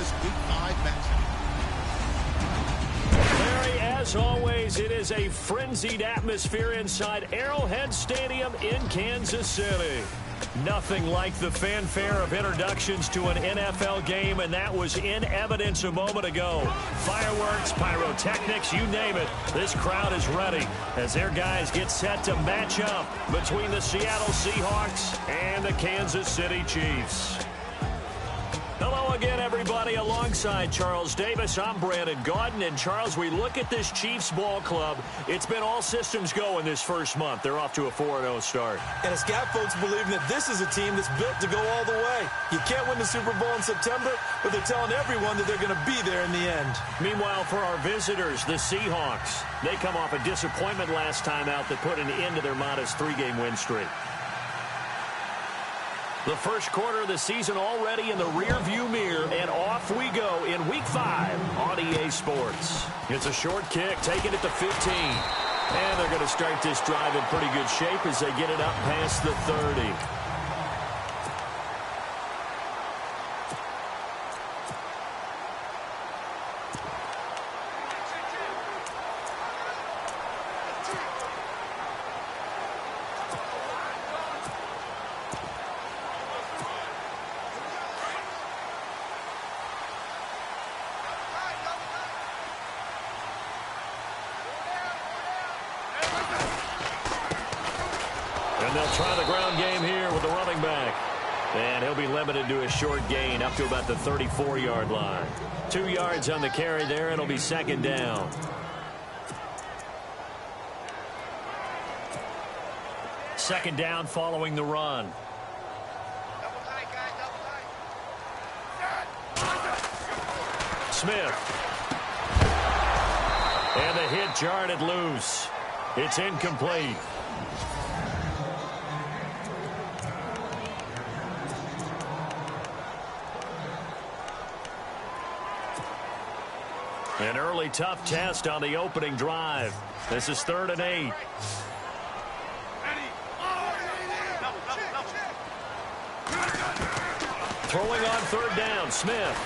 this Week 5 matchup. Larry, as always, it is a frenzied atmosphere inside Arrowhead Stadium in Kansas City. Nothing like the fanfare of introductions to an NFL game, and that was in evidence a moment ago. Fireworks, pyrotechnics, you name it. This crowd is ready as their guys get set to match up between the Seattle Seahawks and the Kansas City Chiefs. Hello again, everybody. Alongside Charles Davis, I'm Brandon Gaudin. And, Charles, we look at this Chiefs ball club. It's been all systems go in this first month. They're off to a 4-0 start. And it's got folks believing that this is a team that's built to go all the way. You can't win the Super Bowl in September, but they're telling everyone that they're going to be there in the end. Meanwhile, for our visitors, the Seahawks, they come off a disappointment last time out that put an end to their modest 3-game win streak. The first quarter of the season already in the rear-view mirror, and off we go in Week 5 on EA Sports. It's a short kick, taking it to 15. And they're going to start this drive in pretty good shape as they get it up past the 30. And they'll try the ground game here with the running back. And he'll be limited to a short gain up to about the 34-yard line. 2 yards on the carry there, and it'll be second down. Second down following the run. Smith. And the hit jarred it loose. It's incomplete. An early tough test on the opening drive. This is 3rd and 8. Throwing on 3rd down, Smith.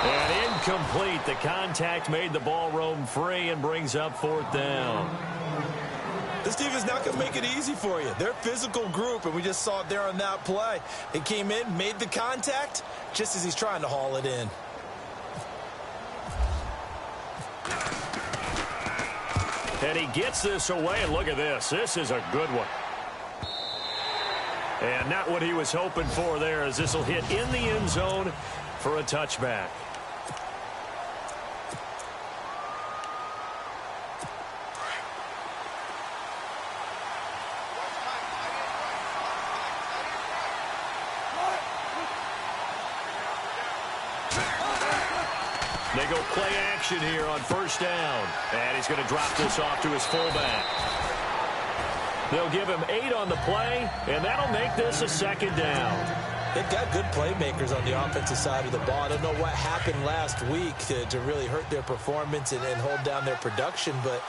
And incomplete. The contact made the ball roam free and brings up 4th down. This team is not going to make it easy for you. They're a physical group, and we just saw it there on that play. It came in, made the contact, just as he's trying to haul it in. And he gets this away, and look at this. This is a good one. And not what he was hoping for there, as this will hit in the end zone for a touchback. They go play action here on 1st down. And he's going to drop this off to his fullback. They'll give him 8 on the play, and that'll make this a 2nd down. They've got good playmakers on the offensive side of the ball. I don't know what happened last week to really hurt their performance and hold down their production, but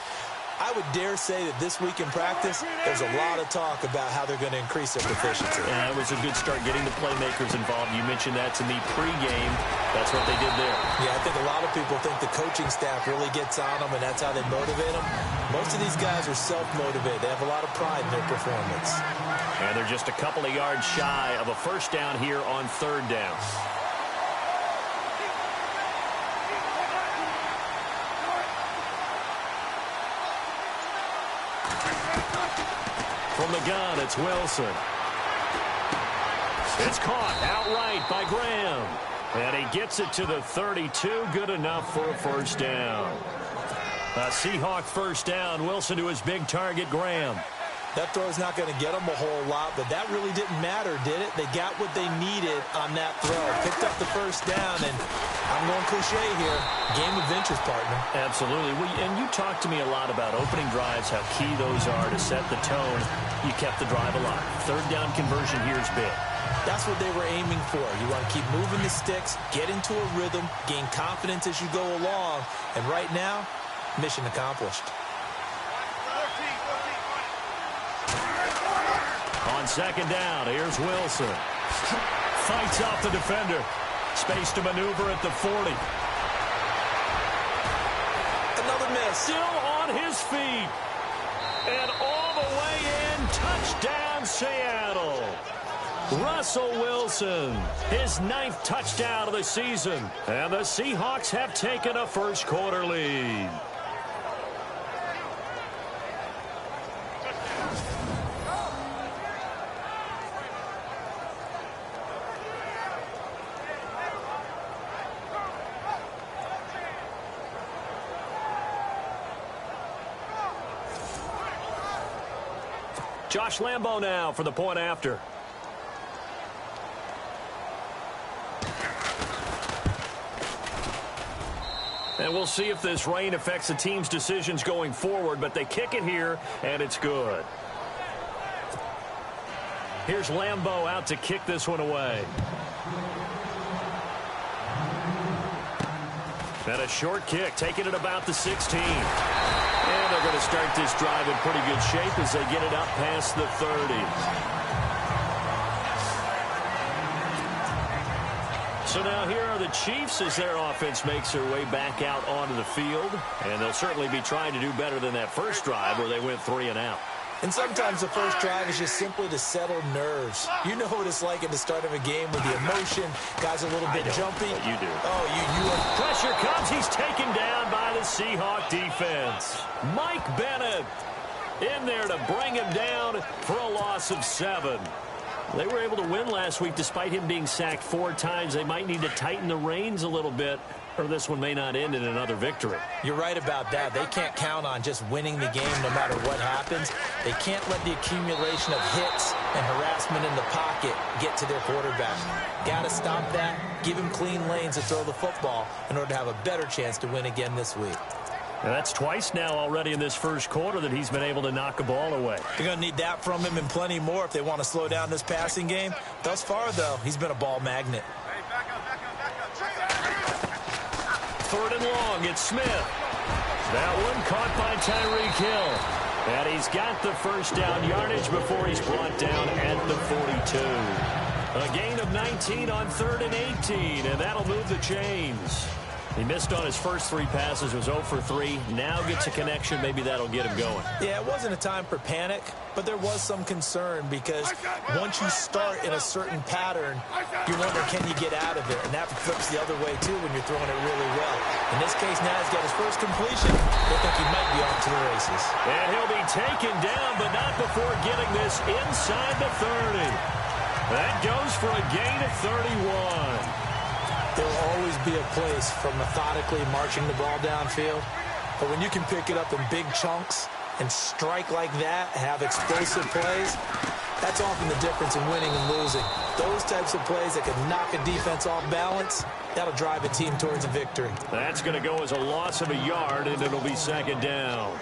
I would dare say that this week in practice, there's a lot of talk about how they're going to increase their proficiency. Yeah, it was a good start getting the playmakers involved. You mentioned that to me pregame. That's what they did there. Yeah, I think a lot of people think the coaching staff really gets on them, and that's how they motivate them. Most of these guys are self-motivated. They have a lot of pride in their performance. And they're just a couple of yards shy of a 1st down here on 3rd down. From the gun, it's Wilson. It's caught outright by Graham. And he gets it to the 32. Good enough for a 1st down. A Seahawk 1st down. Wilson to his big target, Graham. That throw's not going to get them a whole lot, but that really didn't matter, did it? They got what they needed on that throw. Picked up the 1st down, and I'm going cliche here. Game of inches, partner. Absolutely. And you talked to me a lot about opening drives, how key those are to set the tone. You kept the drive alive. 3rd down conversion here is big. That's what they were aiming for. You want to keep moving the sticks, get into a rhythm, gain confidence as you go along. And right now, mission accomplished. On 2nd down, here's Wilson. Fights off the defender. Space to maneuver at the 40. Another miss. Still on his feet. And all the way in. Touchdown, Seattle. Russell Wilson, his 9th touchdown of the season. And the Seahawks have taken a first-quarter lead. Josh Lambo now for the point after. And we'll see if this rain affects the team's decisions going forward, but they kick it here, and it's good. Here's Lambo out to kick this one away. And a short kick, taking it about the 16. And they're going to start this drive in pretty good shape as they get it up past the 30. So now here are the Chiefs as their offense makes their way back out onto the field. And they'll certainly be trying to do better than that first drive where they went 3 and out. And sometimes the first drive is just simply to settle nerves. You know what it's like at the start of a game with the emotion. Guys a little bit jumpy. You do. Oh, you. Pressure comes. He's taken down by the Seahawk defense. Mike Bennett in there to bring him down for a loss of 7. They were able to win last week despite him being sacked 4 times. They might need to tighten the reins a little bit, or this one may not end in another victory. You're right about that. They can't count on just winning the game no matter what happens. They can't let the accumulation of hits and harassment in the pocket get to their quarterback. Got to stop that, give him clean lanes to throw the football in order to have a better chance to win again this week. And that's twice now already in this first quarter that he's been able to knock a ball away. They're going to need that from him and plenty more if they want to slow down this passing game. Thus far, though, he's been a ball magnet. 3rd and long, it's Smith. That one caught by Tyreek Hill. And he's got the first down yardage before he's brought down at the 42. A gain of 19 on 3rd and 18, and that'll move the chains. He missed on his first 3 passes, was 0 for 3. Now gets a connection. Maybe that'll get him going. Yeah, it wasn't a time for panic, but there was some concern because once you start in a certain pattern, you wonder, can you get out of it? And that flips the other way, too, when you're throwing it really well. In this case, now he's got his first completion. They think he might be off to the races. And he'll be taken down, but not before getting this inside the 30. That goes for a gain of 31. There will always be a place for methodically marching the ball downfield. But when you can pick it up in big chunks and strike like that, have explosive plays, that's often the difference in winning and losing. Those types of plays that can knock a defense off balance, that'll drive a team towards a victory. That's going to go as a loss of a yard, and it'll be 2nd down.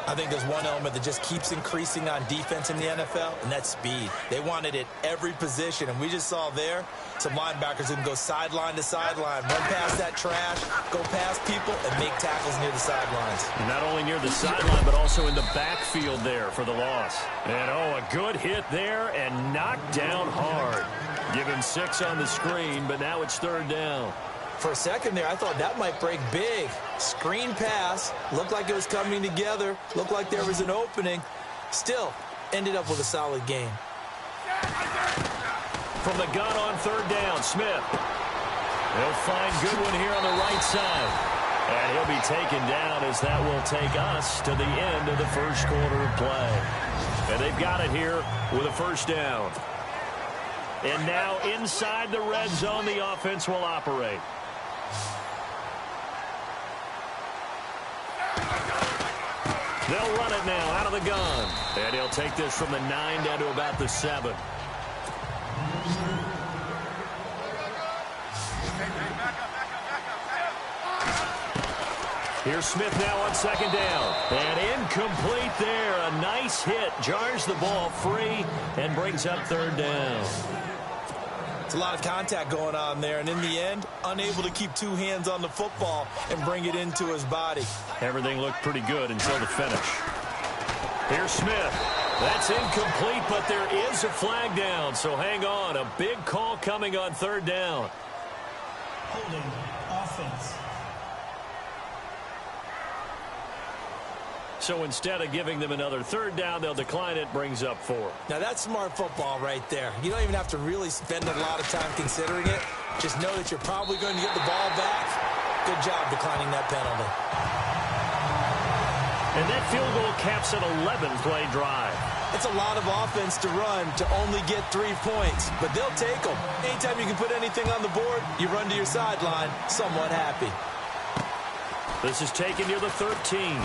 I think there's one element that just keeps increasing on defense in the NFL, and that's speed. They want it at every position, and we just saw there some linebackers who can go sideline to sideline, run past that trash, go past people, and make tackles near the sidelines. Not only near the sideline, but also in the backfield there for the loss. And, a good hit there and knocked down hard. Give him 6 on the screen, but now it's 3rd down. For a second there, I thought that might break big. Screen pass, looked like it was coming together, looked like there was an opening. Still, ended up with a solid game. From the gun on 3rd down, Smith. He'll find Goodwin here on the right side. And he'll be taken down as that will take us to the end of the first quarter of play. And they've got it here with a 1st down. And now inside the red zone, the offense will operate. They'll run it now out of the gun. And he'll take this from the 9 down to about the 7. Here's Smith now on 2nd down. And incomplete there. A nice hit. Jars the ball free and brings up 3rd down. It's a lot of contact going on there, and in the end, unable to keep 2 hands on the football and bring it into his body. Everything looked pretty good until the finish. Here's Smith. That's incomplete, but there is a flag down, so hang on. A big call coming on 3rd down. Holding offense. So instead of giving them another third down, they'll decline it, brings up 4. Now, that's smart football right there. You don't even have to really spend a lot of time considering it. Just know that you're probably going to get the ball back. Good job declining that penalty. And that field goal caps an 11-play drive. It's a lot of offense to run to only get 3 points, but they'll take them. Anytime you can put anything on the board, you run to your sideline somewhat happy. This is taken near the 13.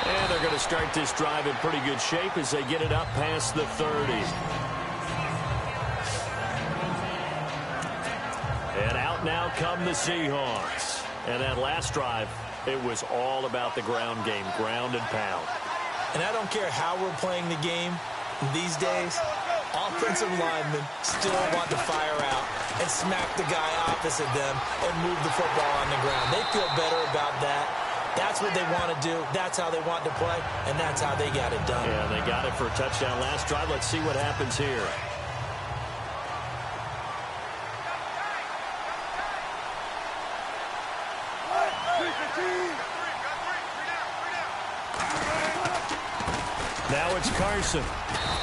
And they're going to start this drive in pretty good shape as they get it up past the 30. And out now come the Seahawks. And that last drive, it was all about the ground game, ground and pound. And I don't care how we're playing the game these days, offensive linemen still want to fire out and smack the guy opposite them and move the football on the ground. They feel better about that. That's what they want to do. That's how they want to play, and that's how they got it done. Yeah, they got it for a touchdown last drive. Let's see what happens here. Now it's Carson.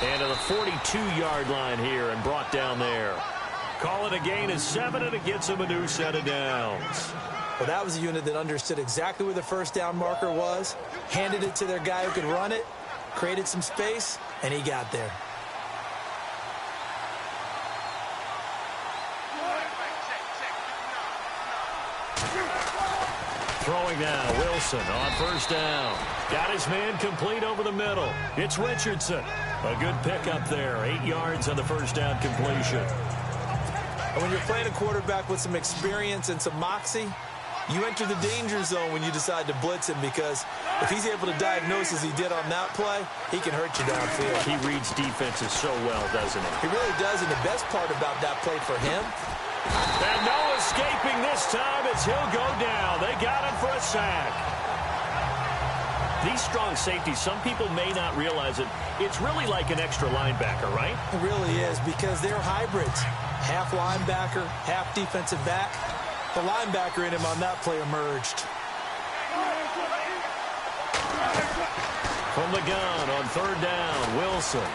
And to the 42-yard line here and brought down there. Call it a gain of 7, and it gets him a new set of downs. Well, that was a unit that understood exactly where the first down marker was, handed it to their guy who could run it, created some space, and he got there. Throwing now, Wilson on first down. Got his man complete over the middle. It's Richardson. A good pickup there. 8 yards on the first down completion. And when you're playing a quarterback with some experience and some moxie, you enter the danger zone when you decide to blitz him, because if he's able to diagnose as he did on that play, he can hurt you downfield. He reads defenses so well, doesn't he? He really does, and the best part about that play for him. And no escaping this time as he'll go down. They got him for a sack. These strong safeties, some people may not realize it. It's really like an extra linebacker, right? It really is, because they're hybrids. Half linebacker, half defensive back. The linebacker in him on that play emerged. From the gun on third down, Wilson.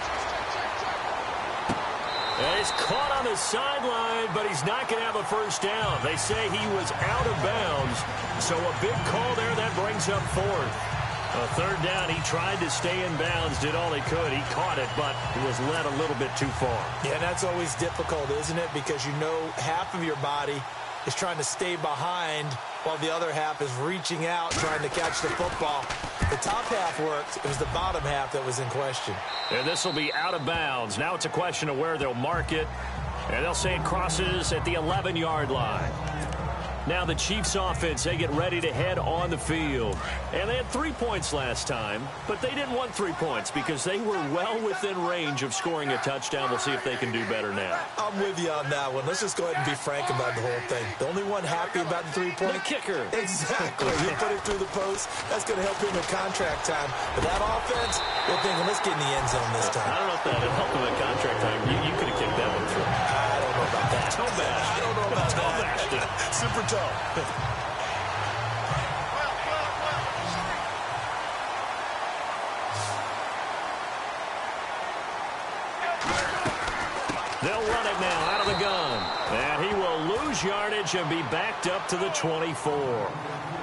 And he's caught on the sideline, but he's not going to have a first down. They say he was out of bounds, so a big call there that brings up 4th. A third down, he tried to stay in bounds, did all he could. He caught it, but he was led a little bit too far. Yeah, that's always difficult, isn't it? Because you know half of your body is trying to stay behind while the other half is reaching out, trying to catch the football. The top half worked. It was the bottom half that was in question. And this will be out of bounds. Now it's a question of where they'll mark it. And they'll say it crosses at the 11-yard line. Now the Chiefs offense, they get ready to head on the field. And they had 3 points last time, but they didn't want 3 points because they were well within range of scoring a touchdown. We'll see if they can do better now. I'm with you on that one. Let's just go ahead and be frank about the whole thing. The only one happy about the 3-point. The kicker. Exactly. You put it through the post. That's going to help him in contract time. But that offense, they're thinking, let's get in the end zone this time. I don't know if that would help him in contract time. You could have kicked that one through. I don't know about that. Toe bash. I don't know about toe that. Bashed it. Super toe. They'll run it now out of the gun. And he will lose yardage and be backed up to the 24.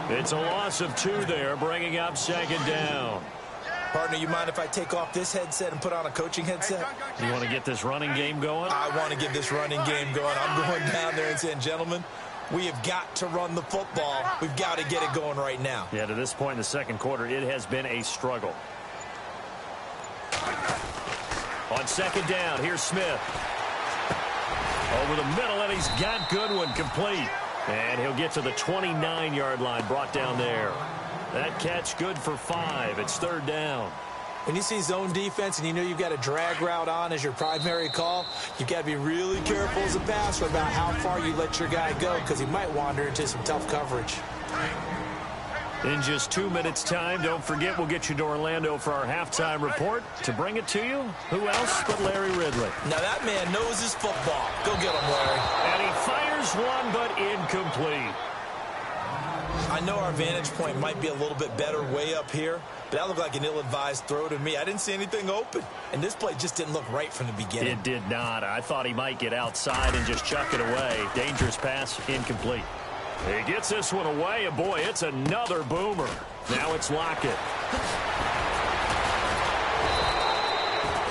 It's a loss of 2 there, bringing up second down. Partner, you mind if I take off this headset and put on a coaching headset? You want to get this running game going? I want to get this running game going. I'm going down there and saying, gentlemen, we have got to run the football. We've got to get it going right now. Yeah, to this point in the second quarter, it has been a struggle. On second down, here's Smith. Over the middle, and he's got Goodwin complete. And he'll get to the 29-yard line, brought down there. That catch good for 5. It's third down. When you see zone defense and you know you've got a drag route on as your primary call, you've got to be really careful as a passer about how far you let your guy go, because he might wander into some tough coverage. In just 2 minutes' time, don't forget, we'll get you to Orlando for our halftime report. To bring it to you, who else but Larry Ridley? Now that man knows his football. Go get him, Larry. And he fires Fires one, but incomplete. I know our vantage point might be a little bit better way up here, but that looked like an ill-advised throw to me. I didn't see anything open, and this play just didn't look right from the beginning. It did not. I thought he might get outside and just chuck it away. Dangerous pass, incomplete. He gets this one away, and boy, it's another boomer. Now it's Lockett.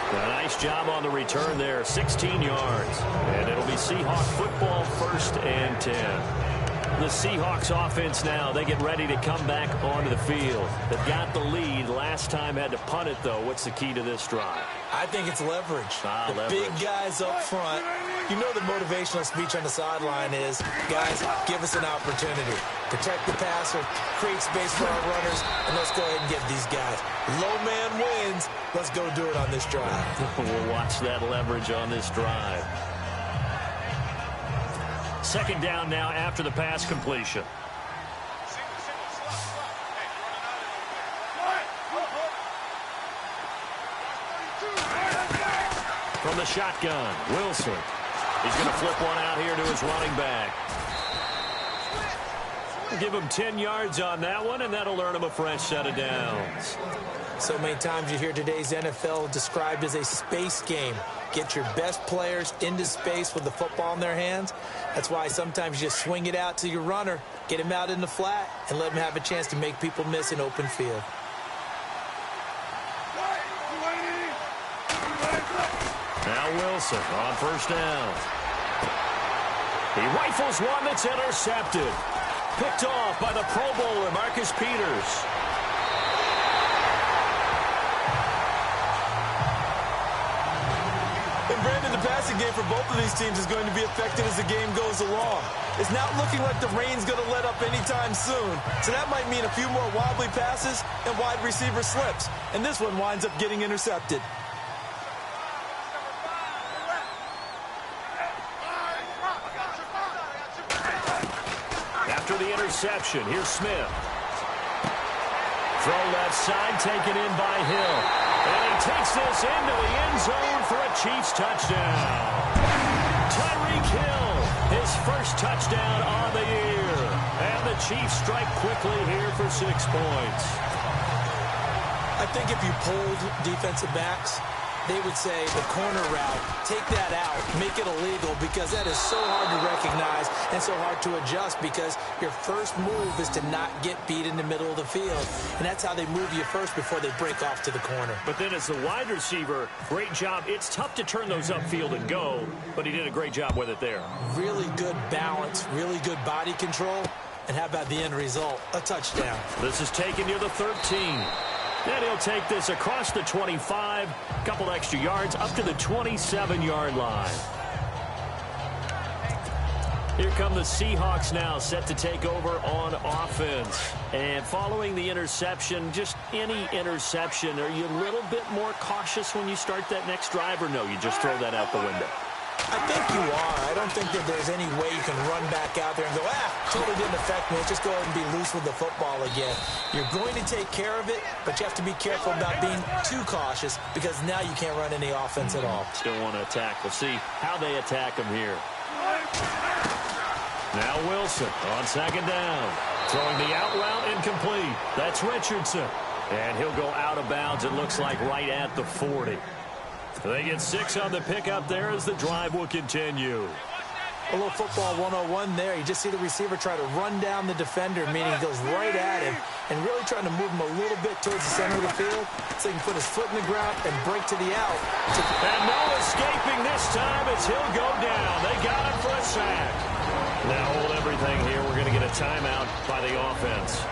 A nice job on the return there, 16 yards. And it'll be Seahawk football, 1st and 10. The Seahawks offense now, they get ready to come back onto the field. They've got the lead. Last time had to punt it, though. What's the key to this drive? I think it's leverage. Leverage. Big guys up front. You know the motivational speech on the sideline is, guys, give us an opportunity. Protect the passer, create space for our runners, and let's go ahead and get these guys. Low man wins. Let's go do it on this drive. We'll watch that leverage on this drive. 2nd down now after the pass completion. From the shotgun, Wilson. He's going to flip one out here to his running back. Give him 10 yards on that one, and that'll earn him a fresh set of downs. So many times you hear today's NFL described as a space game. Get your best players into space with the football in their hands. That's why sometimes you just swing it out to your runner, get him out in the flat, and let him have a chance to make people miss an open field. Now Wilson on 1st down. He rifles one that's intercepted. Picked off by the Pro Bowler, Marcus Peters. And Brandon, the passing game for both of these teams is going to be affected as the game goes along. It's not looking like the rain's going to let up anytime soon. So that might mean a few more wobbly passes and wide receiver slips. And this one winds up getting intercepted. After the interception, here's Smith. Throw left side, taken in by Hill. And he takes this into the end zone for a Chiefs touchdown. Tyreek Hill, his first touchdown on the year. And the Chiefs strike quickly here for 6 points. I think if you pulled defensive backs, they would say the corner route, take that out, make it illegal, because that is so hard to recognize and so hard to adjust, because your first move is to not get beat in the middle of the field. And that's how they move you first before they break off to the corner. But then as the wide receiver, great job. It's tough to turn those upfield and go, but he did a great job with it there. Really good balance, really good body control. And how about the end result? A touchdown. This is taken near the 13. And he'll take this across the 25, a couple extra yards, up to the 27-yard line. Here come the Seahawks now, set to take over on offense. And following the interception, just any interception, are you a little bit more cautious when you start that next drive, or no, you just throw that out the window? I think you are. I don't think that there's any way you can run back out there and go, totally didn't affect me. Let's just go ahead and be loose with the football again. You're going to take care of it, but you have to be careful about being too cautious, because now you can't run any offense at all. Still want to attack. We'll see how they attack him here. Now Wilson on 2nd down. Throwing the out route, incomplete. That's Richardson. And he'll go out of bounds, it looks like, right at the 40. They get 6 on the pickup there as the drive will continue. A little football 101 there. You just see the receiver try to run down the defender, meaning he goes right at him and really trying to move him a little bit towards the center of the field so he can put his foot in the ground and break to the out. And no escaping this time as he'll go down. They got him for a sack. Now hold everything here. We're going to get a timeout by the offense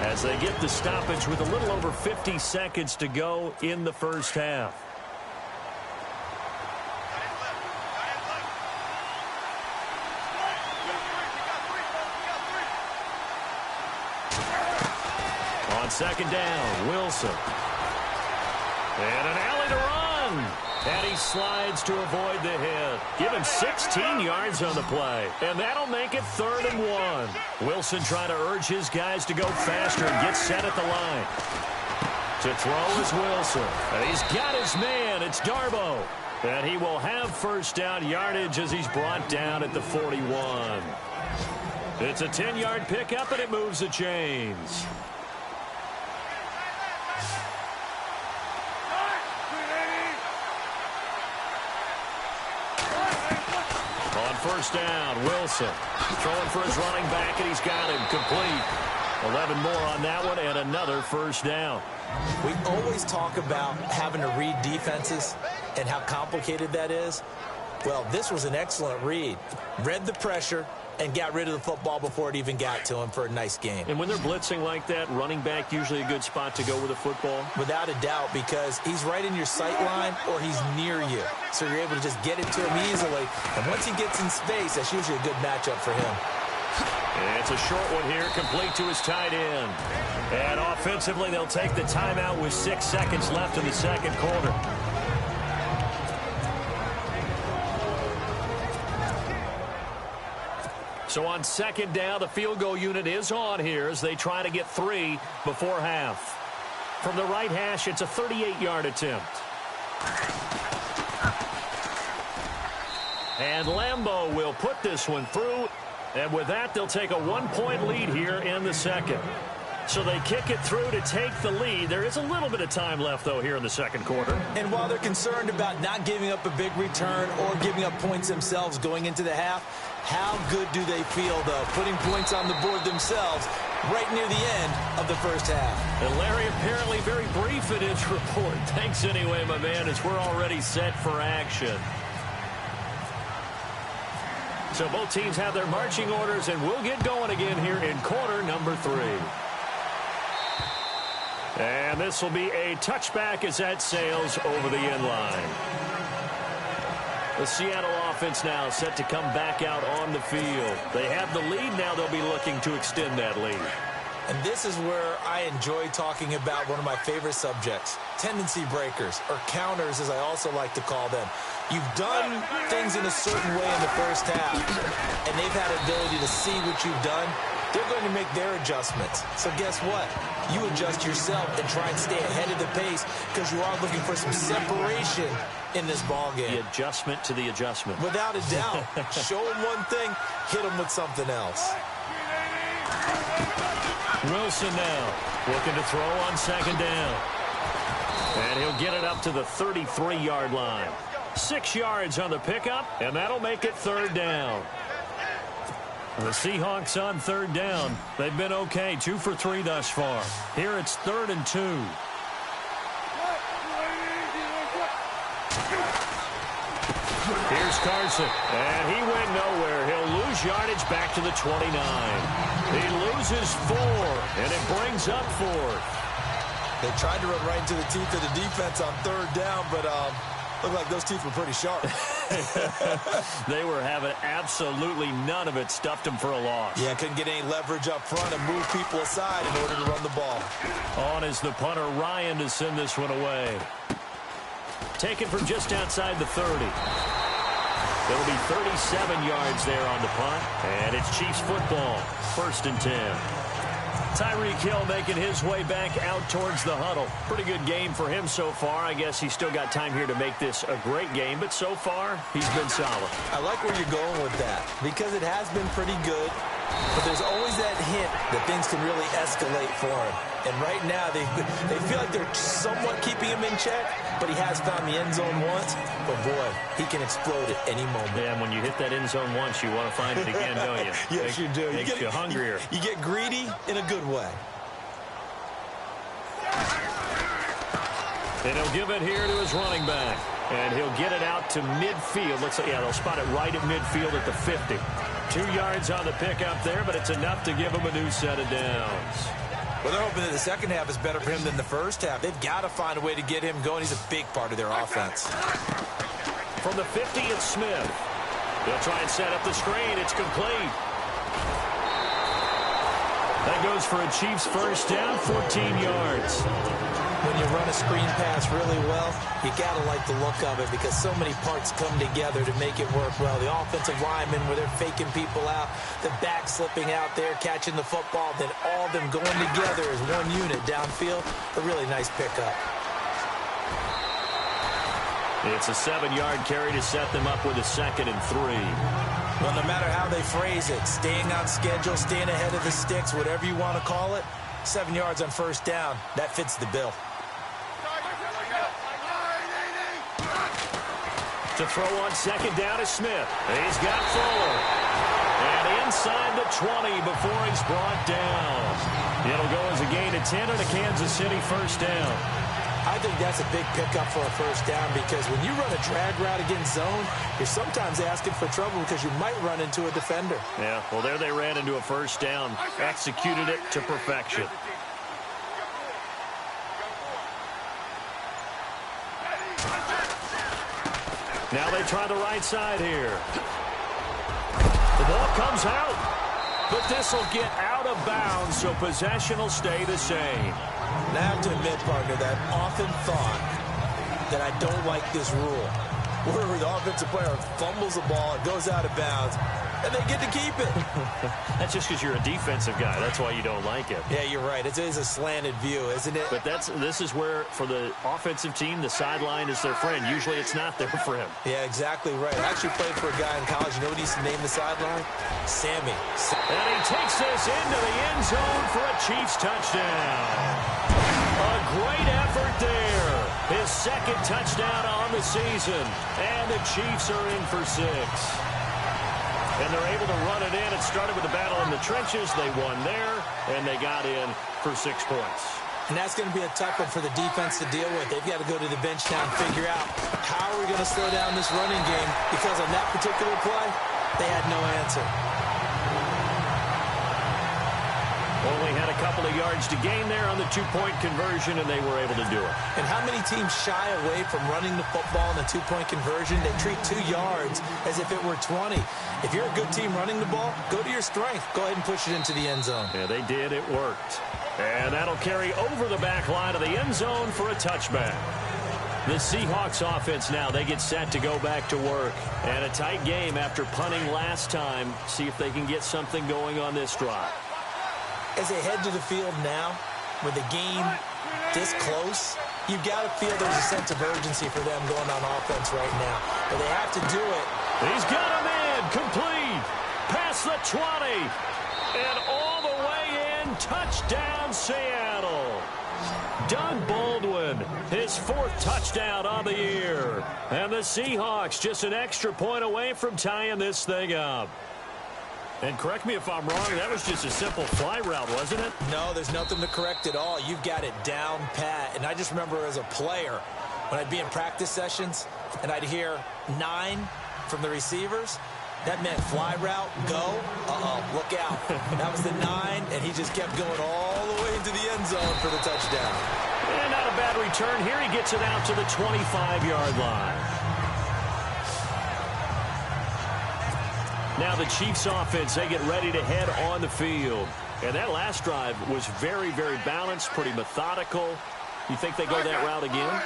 as they get the stoppage with a little over 50 seconds to go in the first half. On 2nd down, Wilson. And an alley to run. And he slides to avoid the hit. Give him 16 yards on the play. And that'll make it 3rd and 1. Wilson trying to urge his guys to go faster and get set at the line. To throw is Wilson. And he's got his man. It's Darboh. And he will have first down yardage as he's brought down at the 41. It's a 10-yard pickup, and it moves the chains. On first down, Wilson throwing for his running back, and he's got him complete. 11 more on that one, and another first down. We always talk about having to read defenses and how complicated that is. Well, this was an excellent read. Read the pressure and got rid of the football before it even got to him for a nice game. And when they're blitzing like that, running back usually a good spot to go with the football? Without a doubt, because he's right in your sight line or he's near you. So you're able to just get it to him easily. And once he gets in space, that's usually a good matchup for him. And it's a short one here, complete to his tight end. And offensively, they'll take the timeout with 6 seconds left in the second quarter. So on second down, the field goal unit is on here as they try to get 3 before half. From the right hash, it's a 38-yard attempt. And Lambeau will put this one through. And with that, they'll take a 1-point lead here in the second. So they kick it through to take the lead. There is a little bit of time left, though, here in the second quarter. And while they're concerned about not giving up a big return or giving up points themselves going into the half, how good do they feel, though, putting points on the board themselves right near the end of the first half? And Larry apparently very brief in his report. Thanks anyway, my man, as we're already set for action. So both teams have their marching orders, and we'll get going again here in quarter number 3. And this will be a touchback as that sails over the end line. The Seattle offense now set to come back out on the field. They have the lead now. They'll be looking to extend that lead. And this is where I enjoy talking about one of my favorite subjects, tendency breakers, or counters as I also like to call them. You've done things in a certain way in the first half, and they've had an ability to see what you've done. They're going to make their adjustments. So guess what? You adjust yourself and try and stay ahead of the pace because you are looking for some separation in this ball game. The adjustment to the adjustment. Without a doubt. Show them one thing, hit them with something else. Wilson now looking to throw on second down. And he'll get it up to the 33-yard line. 6 yards on the pickup, and that'll make it third down. The Seahawks on third down. They've been okay, 2 for 3 thus far. Here it's 3rd and 2. Here's Carson, and he went nowhere. He'll lose yardage back to the 29. He loses 4, and it brings up 4th. They tried to run right into the teeth of the defense on third down, but looked like those teeth were pretty sharp. They were having absolutely none of it. Stuffed them for a loss. Yeah, couldn't get any leverage up front and move people aside in order to run the ball. On is the punter, Ryan, to send this one away. Taken from just outside the 30. It'll be 37 yards there on the punt, and it's Chiefs football, 1st and 10. Tyreek Hill making his way back out towards the huddle. Pretty good game for him so far. I guess he's still got time here to make this a great game, but so far, he's been solid. I like where you're going with that because it has been pretty good, but there's always that hint that things can really escalate for him. And right now, they feel like they're somewhat keeping him in check, but he has found the end zone once. But, boy, he can explode at any moment. Yeah, and when you hit that end zone once, you want to find it again, don't you? Yes, you do. Makes you hungrier. You get greedy in a good way. And he'll give it here to his running back. And he'll get it out to midfield. Looks like, yeah, they'll spot it right at midfield at the 50. 2 yards on the pickup there, but it's enough to give him a new set of downs. Well, they're hoping that the second half is better for him than the first half. They've got to find a way to get him going. He's a big part of their offense. From the 50, it's Smith. They'll try and set up the screen. It's complete. That goes for a Chiefs first down, 14 yards. When you run a screen pass really well, you got to like the look of it because so many parts come together to make it work well. The offensive linemen, where they're faking people out, the back slipping out there, catching the football, then all of them going together as one unit downfield. A really nice pickup. It's a 7-yard carry to set them up with a 2nd and 3. Well, no matter how they phrase it, staying on schedule, staying ahead of the sticks, whatever you want to call it, 7 yards on first down, that fits the bill. To throw on 2nd down is Smith. He's got Fuller. And inside the 20 before he's brought down. It'll go as a gain of 10 and a Kansas City first down. I think that's a big pickup for a first down because when you run a drag route against zone, you're sometimes asking for trouble because you might run into a defender. Yeah, well, there they ran into a first down. Executed it to perfection. Now they try the right side here. The ball comes out, but this will get out of bounds, so possession will stay the same. And I have to admit, partner, that I've often thought that I don't like this rule, where the offensive player fumbles the ball, it goes out of bounds, and they get to keep it. That's just because you're a defensive guy. That's why you don't like it. Yeah, you're right. It is a slanted view, isn't it? But this is where, for the offensive team, the sideline is their friend. Usually it's not there for him. Yeah, exactly right. I actually played for a guy in college. You know what he used to name the sideline? Sammy. And he takes this into the end zone for a Chiefs touchdown. A great effort there. His 2nd touchdown on the season. And the Chiefs are in for 6. And they're able to run it in. It started with a battle in the trenches. They won there, and they got in for 6 points. And that's going to be a tough one for the defense to deal with. They've got to go to the bench now and figure out how are we going to slow down this running game, because on that particular play, they had no answer. Only had a couple of yards to gain there on the 2-point conversion, and they were able to do it. And how many teams shy away from running the football in a 2-point conversion? They treat 2 yards as if it were 20. If you're a good team running the ball, go to your strength. Go ahead and push it into the end zone. Yeah, they did. It worked. And that'll carry over the back line of the end zone for a touchback. The Seahawks offense now, they get set to go back to work. And a tight game after punting last time. See if they can get something going on this drive. As they head to the field now, with the game this close, you've got to feel there's a sense of urgency for them going on offense right now. But they have to do it. He's got him in. Complete. Past the 20. And all the way in. Touchdown, Seattle. Doug Baldwin, his 4th touchdown on the year. And the Seahawks just an extra point away from tying this thing up. And correct me if I'm wrong, that was just a simple fly route, wasn't it? No, there's nothing to correct at all. You've got it down pat. And I just remember as a player, when I'd be in practice sessions and I'd hear 9 from the receivers, that meant fly route, go, look out. That was the 9, and he just kept going all the way into the end zone for the touchdown. And not a bad return here. He gets it out to the 25-yard line. Now the Chiefs offense, they get ready to head on the field. And that last drive was very, very balanced, pretty methodical. You think they go that route again?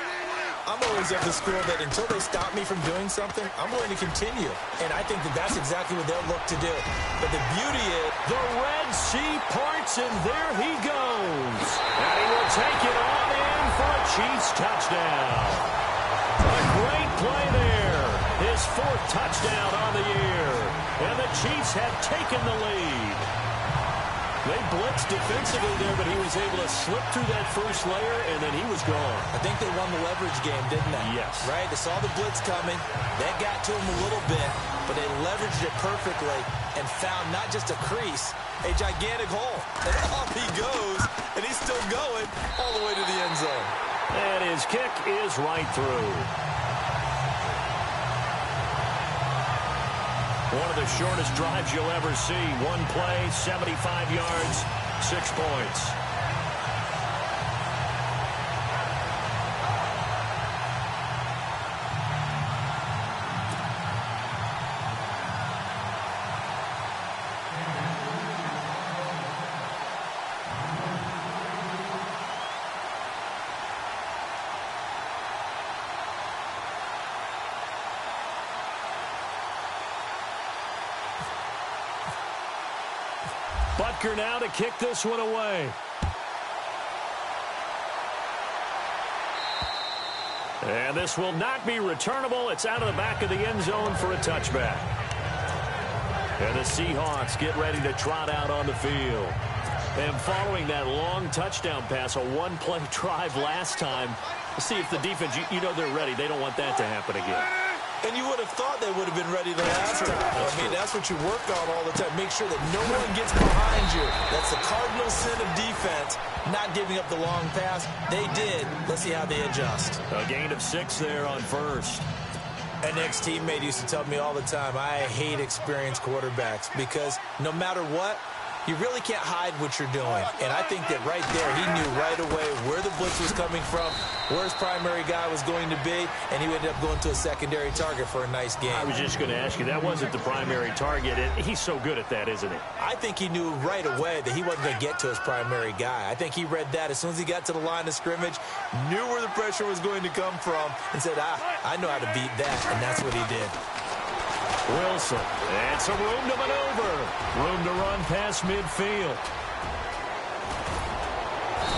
I'm always of the school that until they stop me from doing something, I'm going to continue. And I think that that's exactly what they'll look to do. But the beauty is the Red Sea parts, and there he goes. And he will take it on in for a Chiefs touchdown. A great play there. His 4th touchdown on the year. And the Chiefs have taken the lead. They blitzed defensively there, but he was able to slip through that first layer, and then he was gone. I think they won the leverage game, didn't they? Yes. Right? They saw the blitz coming. That got to him a little bit, but they leveraged it perfectly and found not just a crease, a gigantic hole. And off he goes, and he's still going all the way to the end zone. And his kick is right through. One of the shortest drives you'll ever see. One play, 75 yards, 6 points. Butker now to kick this one away. And this will not be returnable. It's out of the back of the end zone for a touchback. And the Seahawks get ready to trot out on the field. And following that long touchdown pass, a one-play drive last time, see if the defense, you know they're ready. They don't want that to happen again. And you would have thought they would have been ready the last time. That's what you work on all the time. Make sure that no one gets behind you. That's the cardinal sin of defense, not giving up the long pass. They did. Let's see how they adjust. A gain of 6 there on first. An ex-teammate used to tell me all the time, I hate experienced quarterbacks because no matter what, you really can't hide what you're doing. And I think that right there, he knew right away where the blitz was coming from, where his primary guy was going to be, and he ended up going to a secondary target for a nice game. I was just going to ask you, that wasn't the primary target. He's so good at that, isn't he? I think he knew right away that he wasn't going to get to his primary guy. I think he read that as soon as he got to the line of scrimmage, knew where the pressure was going to come from, and said, I know how to beat that, and that's what he did. Wilson, and some room to maneuver. Room to run past midfield.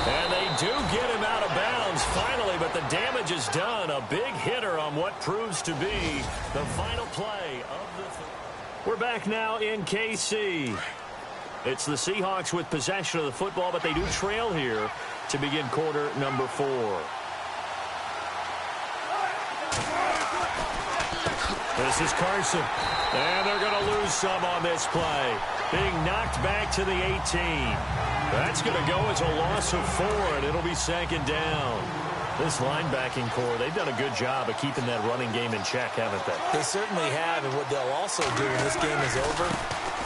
And they do get him out of bounds finally, but the damage is done. A big hitter on what proves to be the final play of the... We're back now in KC. It's the Seahawks with possession of the football, but they do trail here to begin quarter number 4. This is Carson. And they're going to lose some on this play. Being knocked back to the 18. That's going to go as a loss of 4, and it'll be 2nd down. This linebacking core, they've done a good job of keeping that running game in check, haven't they? They certainly have, and what they'll also do when this game is over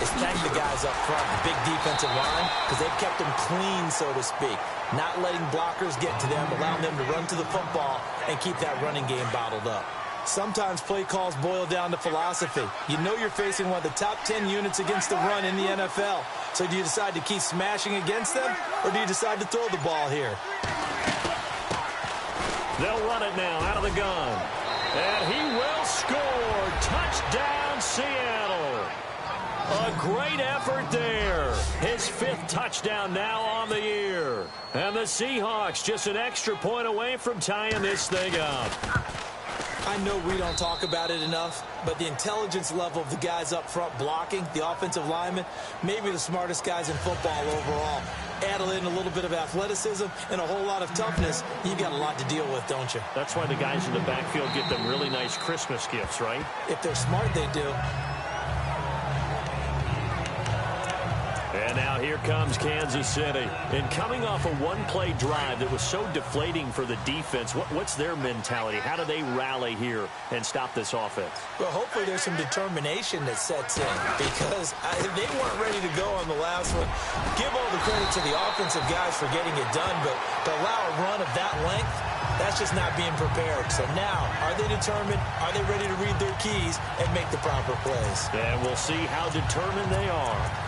is thank the guys up front, the big defensive line, because they've kept them clean, so to speak. Not letting blockers get to them, allowing them to run to the football and keep that running game bottled up. Sometimes play calls boil down to philosophy. You know you're facing one of the top 10 units against the run in the NFL. So do you decide to keep smashing against them, or do you decide to throw the ball here? They'll run it now out of the gun. And he will score. Touchdown, Seattle. A great effort there. His 5th touchdown now on the year. And the Seahawks just an extra point away from tying this thing up. I know we don't talk about it enough, but the intelligence level of the guys up front blocking, the offensive linemen, maybe the smartest guys in football overall. Add in a little bit of athleticism and a whole lot of toughness, you've got a lot to deal with, don't you? That's why the guys in the backfield get them really nice Christmas gifts, right? If they're smart, they do. And now here comes Kansas City. And coming off a one-play drive that was so deflating for the defense, what's their mentality? How do they rally here and stop this offense? Well, hopefully there's some determination that sets in, because they weren't ready to go on the last one. Give all the credit to the offensive guys for getting it done, but to allow a run of that length, that's just not being prepared. So now, are they determined? Are they ready to read their keys and make the proper plays? And we'll see how determined they are.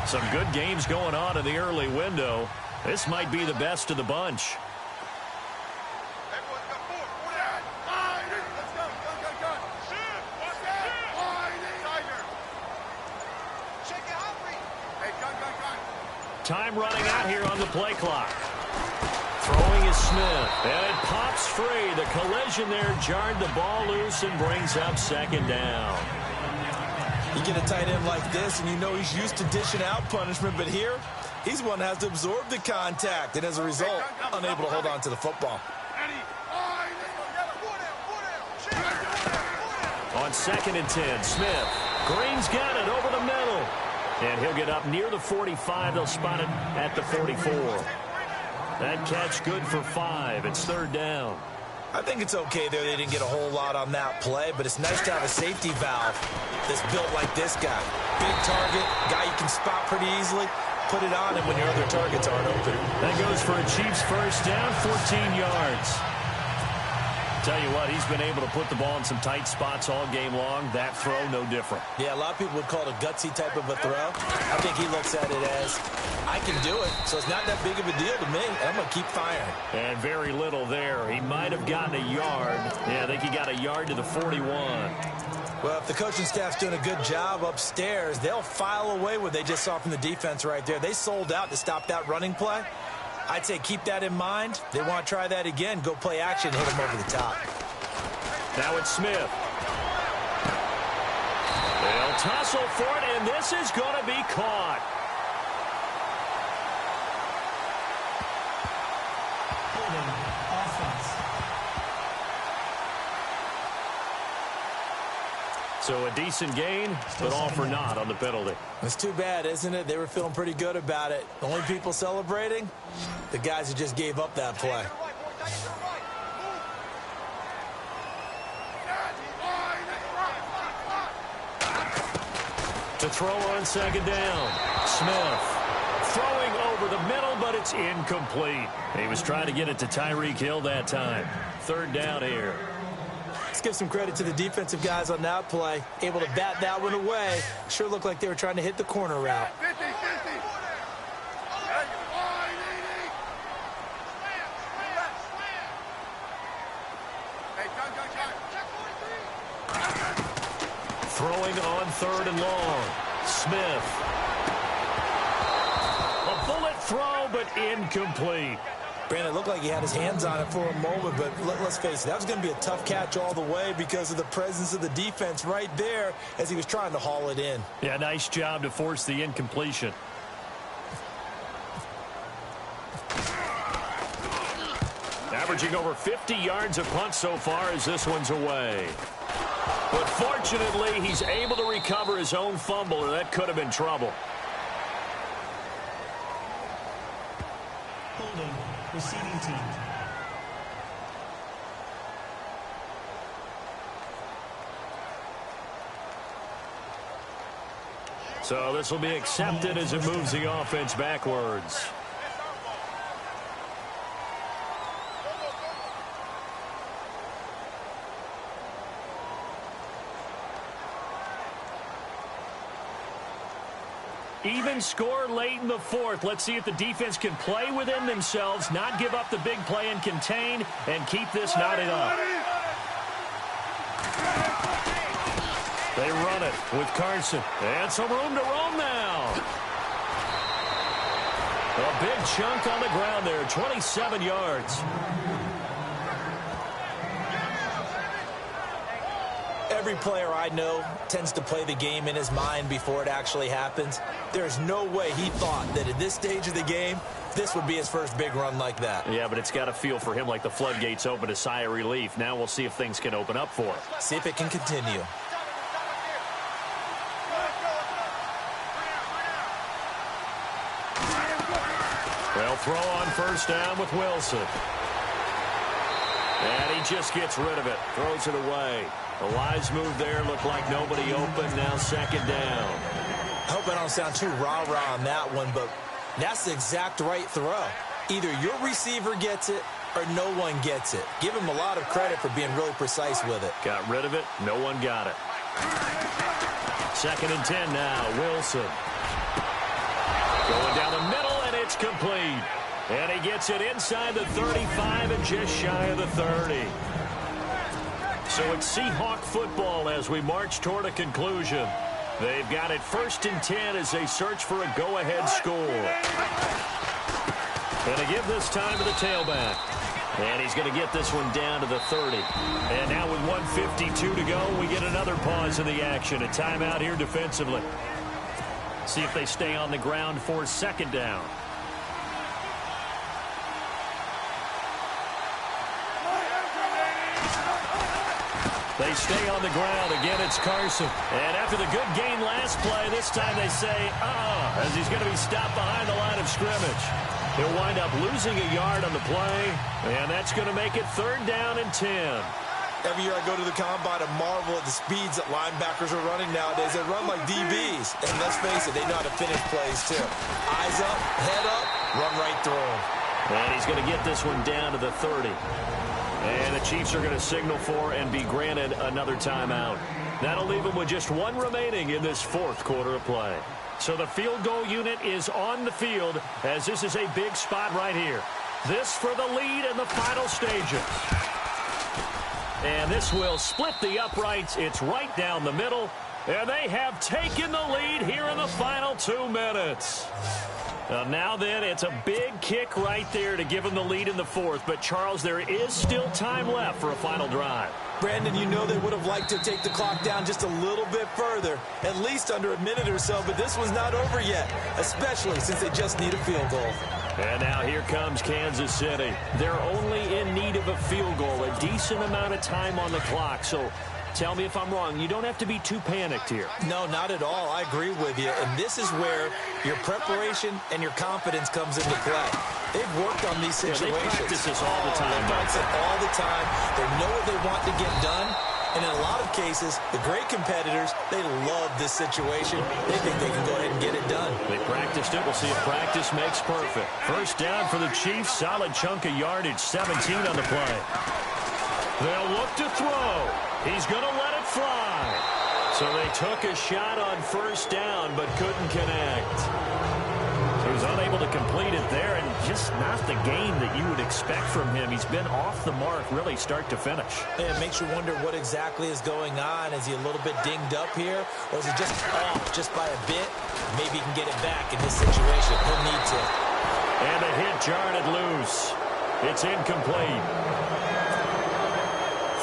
Some good games going on in the early window. This might be the best of the bunch. Time running out here on the play clock. Throwing is Smith, and it pops free. The collision there jarred the ball loose and brings up 2nd down. You get a tight end like this, and you know he's used to dishing out punishment, but here, he's one that has to absorb the contact, and as a result, unable to hold on to the football. On 2nd and 10, Smith. Green's got it over the middle. And he'll get up near the 45. They'll spot it at the 44. That catch good for 5. It's 3rd down. I think it's okay there. They didn't get a whole lot on that play, but it's nice to have a safety valve that's built like this guy. Big target, guy you can spot pretty easily. Put it on him when your other targets aren't open. That goes for a Chiefs 1st down, 14 yards. Tell you what, he's been able to put the ball in some tight spots all game long. That throw, no different. Yeah, a lot of people would call it a gutsy type of a throw. I think he looks at it as, I can do it, so it's not that big of a deal to me. I'm going to keep firing. And very little there. He might have gotten a yard. Yeah, I think he got a yard to the 41. Well, if the coaching staff's doing a good job upstairs, they'll file away what they just saw from the defense right there. They sold out to stop that running play. I'd say keep that in mind. They want to try that again. Go play action, hit them over the top. Now it's Smith. They'll tussle for it, and this is going to be caught. So a decent gain, but all for naught on the penalty. It's too bad, isn't it? They were feeling pretty good about it. The only people celebrating, the guys who just gave up that play. To throw on second down, Smith. Throwing over the middle, but it's incomplete. He was trying to get it to Tyreek Hill that time. Third down here. Let's give some credit to the defensive guys on that play. Able to bat that one away. Sure looked like they were trying to hit the corner route. Throwing on third and long. Smith. A bullet throw, but incomplete. Brandon, it looked like he had his hands on it for a moment, but let's face it, that was going to be a tough catch all the way because of the presence of the defense right there as he was trying to haul it in. Yeah, nice job to force the incompletion. Averaging over 50 yards a punt so far as this one's away. But fortunately, he's able to recover his own fumble, or that could have been trouble. Holding, receiving team. So this will be accepted as it moves the offense backwards. Even score late in the fourth. Let's see if the defense can play within themselves, not give up the big play and contain, and keep this knotted up. They run it with Carson. And some room to roam now. A big chunk on the ground there, 27 yards. Every player I know tends to play the game in his mind before it actually happens. There's no way he thought that at this stage of the game, this would be his first big run like that. Yeah, but it's got to feel for him like the floodgates open, a sigh of relief. Now we'll see if things can open up for him. See if it can continue. They'll throw on first down with Wilson. And he just gets rid of it, throws it away. A wise move there, looked like nobody open, now second down. I hope I don't sound too rah-rah on that one, but that's the exact right throw. Either your receiver gets it or no one gets it. Give him a lot of credit for being really precise with it. Got rid of it, no one got it. Second and 10 now, Wilson. Going down the middle, and it's complete. And he gets it inside the 35 and just shy of the 30. So it's Seahawk football as we march toward a conclusion. They've got it first and 10 as they search for a go-ahead score. And to give this time to the tailback. And he's going to get this one down to the 30. And now with 1:52 to go, we get another pause in the action. A timeout here defensively. See if they stay on the ground for second down. They stay on the ground. Again, it's Carson. And after the good gain last play, this time they say, as he's going to be stopped behind the line of scrimmage. He'll wind up losing a yard on the play, and that's going to make it third down and 10. Every year I go to the combine and marvel at the speeds that linebackers are running nowadays. They run like DBs. And let's face it, they know how to finish plays, too. Eyes up, head up, run right through them. And he's going to get this one down to the 30. And the Chiefs are going to signal for and be granted another timeout. That'll leave them with just one remaining in this fourth quarter of play. So the field goal unit is on the field as this is a big spot right here. This for the lead in the final stages. And this will split the uprights. It's right down the middle. And they have taken the lead here in the final 2 minutes. Now then, it's a big kick right there to give them the lead in the fourth. But, Charles, there is still time left for a final drive. Brandon, you know they would have liked to take the clock down just a little bit further, at least under a minute or so, but this one's not over yet, especially since they just need a field goal. And now here comes Kansas City. They're only in need of a field goal, a decent amount of time on the clock. So tell me if I'm wrong. You don't have to be too panicked here. No, not at all. I agree with you. And this is where your preparation and your confidence comes into play. They've worked on these situations. They practice this all the time. They practice it all the time. They know what they want to get done. And in a lot of cases, the great competitors, they love this situation. They think they can go ahead and get it done. They practiced it. We'll see if practice makes perfect. First down for the Chiefs. Solid chunk of yardage. 17 on the play. They'll look to throw. He's going to let it fly. So they took a shot on first down, but couldn't connect. He was unable to complete it there, and just not the game that you would expect from him. He's been off the mark, really, start to finish. It makes you wonder what exactly is going on. Is he a little bit dinged up here, or is he just off just by a bit? Maybe he can get it back in this situation. He'll need to. And a hit jarred it loose. It's incomplete.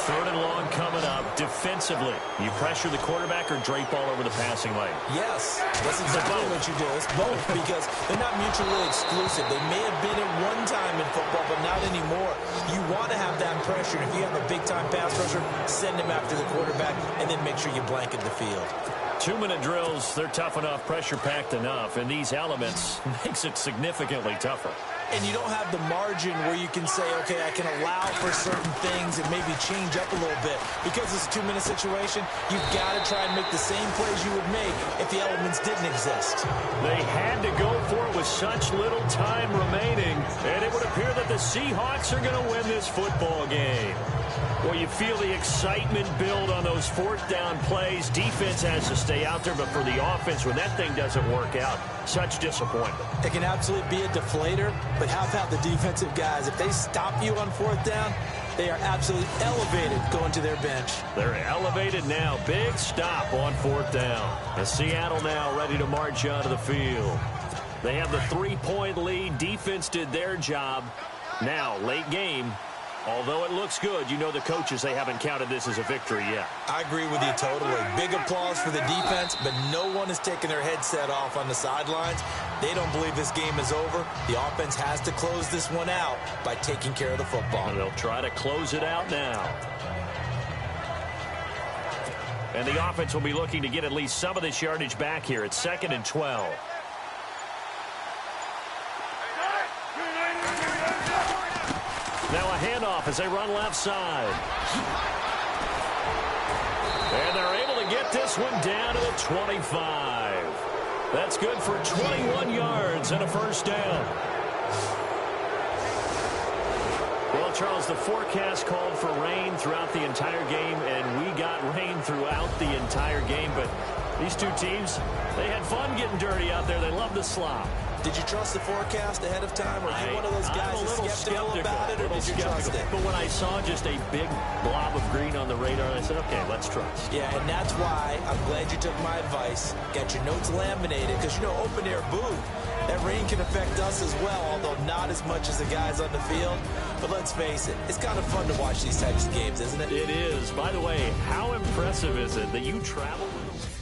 Third and long coming up. Defensively, you pressure the quarterback or drape all over the passing lane? Yes, that's exactly what you do. It's both because they're not mutually exclusive. They may have been at one time in football, but not anymore. You want to have that pressure. And if you have a big-time pass rusher, send him after the quarterback, and then make sure you blanket the field. 2-minute drills, they're tough enough, pressure-packed enough, and these elements makes it significantly tougher. And you don't have the margin where you can say, okay, I can allow for certain things and maybe change up a little bit. Because it's a 2-minute situation, you've got to try and make the same plays you would make if the elements didn't exist. They had to go for it with such little time remaining, and it would appear that the Seahawks are going to win this football game. Well, you feel the excitement build on those fourth down plays. Defense has to stay out there, but for the offense, when that thing doesn't work out, such disappointment. It can absolutely be a deflator, but how about the defensive guys? If they stop you on fourth down, they are absolutely elevated going to their bench. They're elevated now. Big stop on fourth down. And Seattle now ready to march onto the field. They have the 3-point lead. Defense did their job. Now, late game. Although it looks good, you know the coaches, they haven't counted this as a victory yet. I agree with you totally. Big applause for the defense, but no one is taking their headset off on the sidelines. They don't believe this game is over. The offense has to close this one out by taking care of the football. And they'll try to close it out now. And the offense will be looking to get at least some of this yardage back here. It's 2nd and 12. Now a handoff as they run left side. And they're able to get this one down to the 25. That's good for 21 yards and a first down. Well, Charles, the forecast called for rain throughout the entire game, and we got rain throughout the entire game. But these two teams, they had fun getting dirty out there. They love the slop. Did you trust the forecast ahead of time? Or are you one of those guys who's skeptical about it, or did you trust it? But when I saw just a big blob of green on the radar, I said, okay, let's trust. Yeah, and that's why I'm glad you took my advice. Got your notes laminated, because, you know, open-air booth, that rain can affect us as well, although not as much as the guys on the field. But let's face it, it's kind of fun to watch these types of games, isn't it? It is. By the way, how impressive is it that you travel with